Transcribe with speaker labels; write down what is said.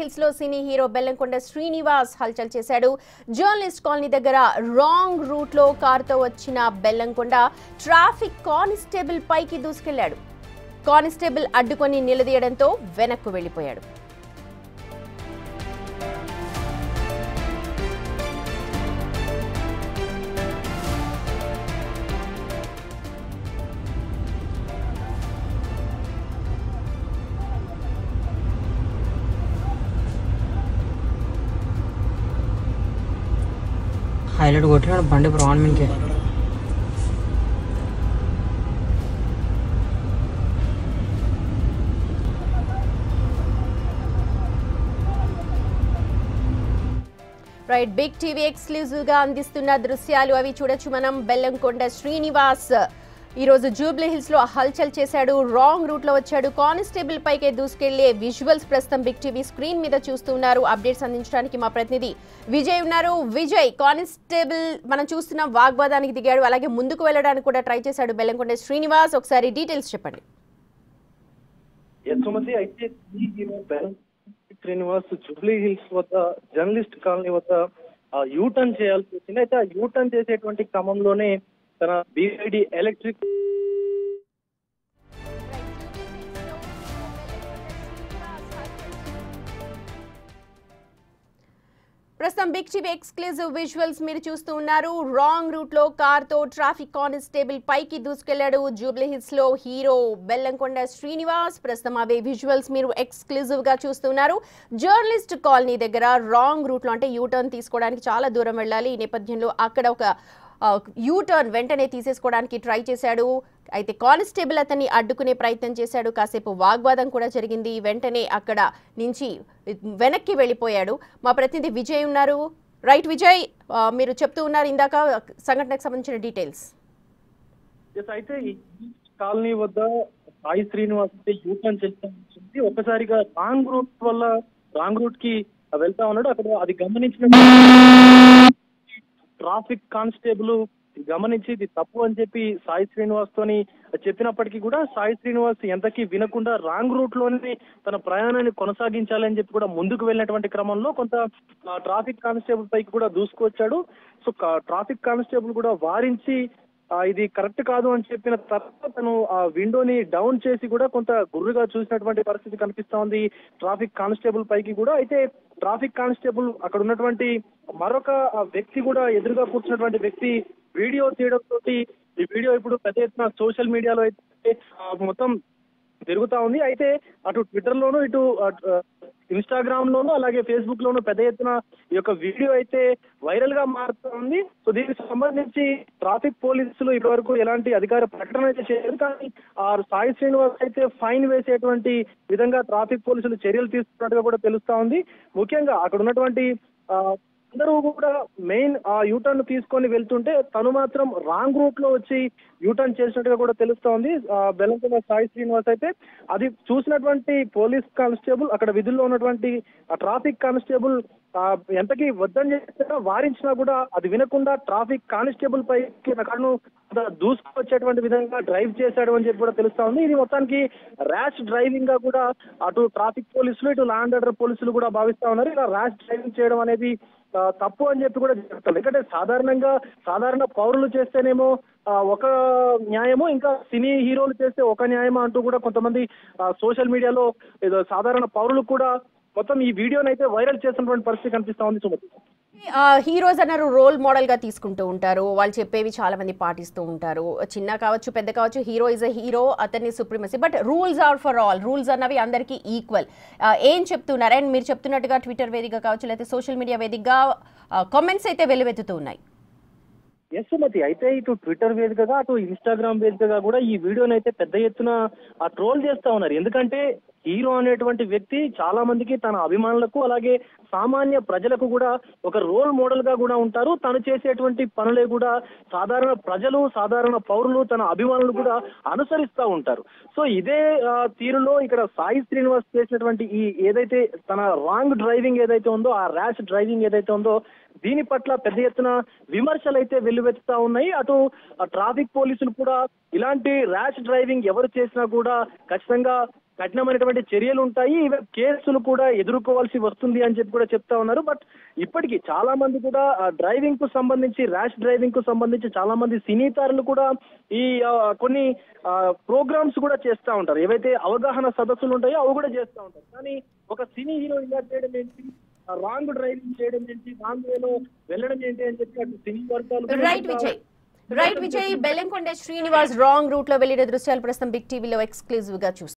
Speaker 1: Hills లో cine hero Bellamkonda Srinivas హల్చల్ చేశాడు. జర్నలిస్ట్ కాలనీ దగ్గర రాంగ్ రూట్ లో కారుతో వచ్చిన బెల్లంకొండ ట్రాఫిక్ కానిస్టేబుల్ పైకి దూసుకెళ్లాడు. కానిస్టేబుల్ అడ్డుకొని నిలదీయడంతో వెనక్కు వెళ్లిపోయాడు.
Speaker 2: हाईलाइट कोटे बंडे प्रॉन में के
Speaker 1: రైట్ బిగ్ టీవీ ఎక్స్క్లూజివ్ గా అందిస్తున్న దృశ్యాలు అవి చూడొచ్చు మనం. బెల్లంకొండ శ్రీనివాస్ ఈ రోజు జూబ్లీ హిల్స్ లో హల్చల్ చేశాడు. రాంగ్ రూట్ లో వచ్చాడు. కానిస్టేబుల్ పైకే దూసుకెళ్లే విజువల్స్ ప్రస్తుతం బిగ్ టీవీ స్క్రీన్ మీద చూస్తున్నారు. అప్డేట్స్ అందించడానికి మా ప్రతినిధి విజయ్ ఉన్నారు. విజయ్, కానిస్టేబుల్ మనం చూస్తున్న వాగ్వాదానికి దిగాడు, అలాగే ముందుకు వెళ్ళడానికి కూడా ట్రై చేశాడు బెల్లంకొండ శ్రీనివాస్. ఒకసారి డీటెయిల్స్ చెప్పండి.
Speaker 3: అయితే శ్రీనివాస్ జూబ్లీ హిల్స్ వద్ద జర్నలిస్ట్ కాలనీ వద్ద యూటర్న్ చేయాల్సి వచ్చింది. అయితే ఆ యూటర్న్ చేసేటువంటి క్రమంలోనే తన BYD ఎలక్ట్రిక్
Speaker 1: ప్రస్తుతం బిగ్ టీవీ ఎక్స్క్లూజివ్ విజువల్స్ మీరు చూస్తూ ఉన్నారు. రాంగ్ రూట్ లో కార్తో ట్రాఫిక్ కానిస్టేబుల్ పైకి దూసుకెళ్లాడు. జూబ్లీ హిల్స్ లో హీరో బెల్లంకొండ శ్రీనివాస్. ప్రస్తుతం అవే విజువల్స్ మీరు ఎక్స్క్లూజివ్ గా చూస్తున్నారు. జర్నలిస్ట్ కాలనీ దగ్గర రాంగ్ రూట్ లో, అంటే యూటర్న్ తీసుకోవడానికి చాలా దూరం వెళ్ళాలి. ఈ నేపథ్యంలో అక్కడ ఒక యూటర్న్ వెంటనే తీసేసుకోవడానికి ట్రై చేశాడు. అయితే కానిస్టేబుల్ అతన్ని అడ్డుకునే ప్రయత్నం చేశాడు. కాసేపు వాగ్వాదం కూడా జరిగింది. వెంటనే అక్కడ నుంచి వెనక్కి వెళ్ళిపోయాడు. మా ప్రతినిధి విజయ్ ఉన్నారు. రైట్ విజయ్, మీరు చెప్తూ ఉన్నారు ఇందాక సంఘటనకు సంబంధించిన డీటెయిల్స్.
Speaker 3: అయితే ఈ కాలనీ వద్ద సాయి శ్రీనివాస్ యూటర్న్ చేస్తుంది. ఒక్కసారిగా రాంగ్ రూట్ కి వెళ్తా ఉన్నాడు. అక్కడ అది గమనించిన ట్రాఫిక్ కానిస్టేబుల్ గమనించి ఇది తప్పు అని చెప్పి సాయి శ్రీనివాస్ తోని చెప్పినప్పటికీ కూడా సాయి శ్రీనివాస్ ఎంతకీ వినకుండా రాంగ్ రూట్ లోనే తన ప్రయాణాన్ని కొనసాగించాలని చెప్పి కూడా ముందుకు వెళ్ళినటువంటి క్రమంలో కొంత ట్రాఫిక్ కానిస్టేబుల్ పైకి కూడా దూసుకొచ్చాడు. సో ట్రాఫిక్ కానిస్టేబుల్ కూడా వారించి ఇది కరెక్ట్ కాదు అని చెప్పిన తర్వాత తను ఆ విండోని డౌన్ చేసి కూడా కొంత గుర్రుగా చూసినటువంటి పరిస్థితి కనిపిస్తా ఉంది ట్రాఫిక్ కానిస్టేబుల్ పైకి కూడా. అయితే ట్రాఫిక్ కానిస్టేబుల్ అక్కడ ఉన్నటువంటి మరొక వ్యక్తి కూడా ఎదురుగా కూర్చున్నటువంటి వ్యక్తి వీడియో తీయడంతో ఈ వీడియో ఇప్పుడు పెద్ద ఎత్తున సోషల్ మీడియాలో అయితే మొత్తం తిరుగుతా ఉంది. అయితే అటు ట్విట్టర్ లోను, ఇటు ఇన్స్టాగ్రామ్ లోను, అలాగే ఫేస్బుక్ లోను పెద్ద ఎత్తున ఈ యొక్క వీడియో అయితే వైరల్ గా మారుతూ ఉంది. సో దీనికి సంబంధించి ట్రాఫిక్ పోలీసులు ఇప్పటివరకు ఎలాంటి అధికార ప్రకటన అయితే చేయలేదు. కానీ ఆ సాయి శ్రీనివాస్ అయితే ఫైన్ వేసేటువంటి విధంగా ట్రాఫిక్ పోలీసులు చర్యలు తీసుకున్నట్టుగా కూడా తెలుస్తా ఉంది. ముఖ్యంగా అక్కడ ఉన్నటువంటి అందరూ కూడా మెయిన్ ఆ యూటర్న్ తీసుకొని వెళ్తుంటే తను మాత్రం రాంగ్ రూట్ లో వచ్చి యూటర్న్ చేసినట్టుగా కూడా తెలుస్తా ఉంది. బెల్లంకొండ సాయి శ్రీనివాస్ అయితే అది చూసినటువంటి పోలీస్ కానిస్టేబుల్, అక్కడ విధుల్లో ఉన్నటువంటి ఆ ట్రాఫిక్ కానిస్టేబుల్ ఎంతకీ వద్దని చెప్పినా వారించినా కూడా అది వినకుండా ట్రాఫిక్ కానిస్టేబుల్ పైకి అక్కడను దూసుకొచ్చేటువంటి విధంగా డ్రైవ్ చేశాడు అని చెప్పి కూడా తెలుస్తా ఉంది. ఇది మొత్తానికి ర్యాష్ డ్రైవింగ్ గా కూడా అటు ట్రాఫిక్ పోలీసులు, ఇటు లా అండ్ ఆర్డర్ పోలీసులు కూడా భావిస్తా ఉన్నారు. ఇలా ర్యాష్ డ్రైవింగ్ చేయడం అనేది తప్పు అని చెప్పి కూడా చెప్తారు. ఎందుకంటే సాధారణ పౌరులు చేస్తేనేమో ఒక న్యాయము, ఇంకా సినీ హీరోలు చేస్తే ఒక న్యాయమా అంటూ కూడా కొంతమంది సోషల్ మీడియాలో సాధారణ పౌరులు కూడా మొత్తం ఈ వీడియోని అయితే వైరల్ చేసినటువంటి పరిస్థితి కనిపిస్తా ఉంది. సుమతి,
Speaker 1: హీరోస్ అన్నారు రోల్ మోడల్ గా తీసుకుంటూ ఉంటారు. వాళ్ళు చెప్పేవి చాలా మంది పాటిస్తూ ఉంటారు. చిన్న కావచ్చు, పెద్ద కావచ్చు, హీరో ఇస్ ఎ హీరో, అతన్ని supremacy. But rules are for all. Rules అన్నవి అందరికీ ఈక్వల్. ఏం చెప్తున్నారు? అండ్ మీరు చెప్తున్నట్టుగా ట్విట్టర్ వేదికగా కావచ్చు, లేకపోతే సోషల్ మీడియా వేదికగా కామెంట్స్ అయితే వెలువెత్తుతూ ఉన్నాయి.
Speaker 3: ఎస్ సుమతి, అయితే ఇటు ట్విట్టర్ వేదికగా, అటు ఇన్స్టాగ్రామ్ వేదికగా కూడా ఈ వీడియోని అయితే పెద్ద ఎత్తున ట్రోల్ చేస్తా ఉన్నారు. ఎందుకంటే హీరో అనేటువంటి వ్యక్తి చాలా మందికి, తన అభిమానులకు, అలాగే సామాన్య ప్రజలకు కూడా ఒక రోల్ మోడల్ గా కూడా ఉంటారు. తను చేసేటువంటి పనులే కూడా సాధారణ ప్రజలు, సాధారణ పౌరులు, తన అభిమానులు కూడా అనుసరిస్తూ ఉంటారు. సో ఇదే తీరులో ఇక్కడ సాయి శ్రీనివాస్ చేసినటువంటి ఈ ఏదైతే తన రాంగ్ డ్రైవింగ్ ఏదైతే ఉందో, ఆ ర్యాష్ డ్రైవింగ్ ఏదైతే ఉందో, దీని పట్ల పెద్ద ఎత్తున విమర్శలు అయితే వెల్లువెత్తుతా ఉన్నాయి. అటు ట్రాఫిక్ పోలీసులు కూడా ఇలాంటి ర్యాష్ డ్రైవింగ్ ఎవరు చేసినా కూడా ఖచ్చితంగా కఠినమైనటువంటి చర్యలు ఉంటాయి, ఈవెన్ కేసులు కూడా ఎదుర్కోవాల్సి వస్తుంది అని చెప్పి కూడా చెప్తా ఉన్నారు. బట్ ఇప్పటికీ చాలా మంది కూడా డ్రైవింగ్ కు సంబంధించి, ర్యాష్ డ్రైవింగ్ కు సంబంధించి చాలా మంది సినీ తారులు కూడా ఈ కొన్ని ప్రోగ్రామ్స్ కూడా చేస్తూ ఉంటారు. ఏవైతే అవగాహన సదస్సులు ఉంటాయో అవి కూడా చేస్తూ ఉంటారు. కానీ ఒక సినీ హీరో ఇలా చేయడం ఏంటి, రాంగ్ డ్రైవింగ్ చేయడం ఏంటి, రాంగ్ వేలో వెళ్ళడం ఏంటి అని చెప్పి అటు సినీ వర్గాలు
Speaker 1: right Vijay, Bellamkonda Srinivas wrong route లో వెళ్లిన దృశ్యాలు ప్రస్తుతం బిగ్ టీవీలో ఎక్స్క్లూజివ్ గా చూస్తారు.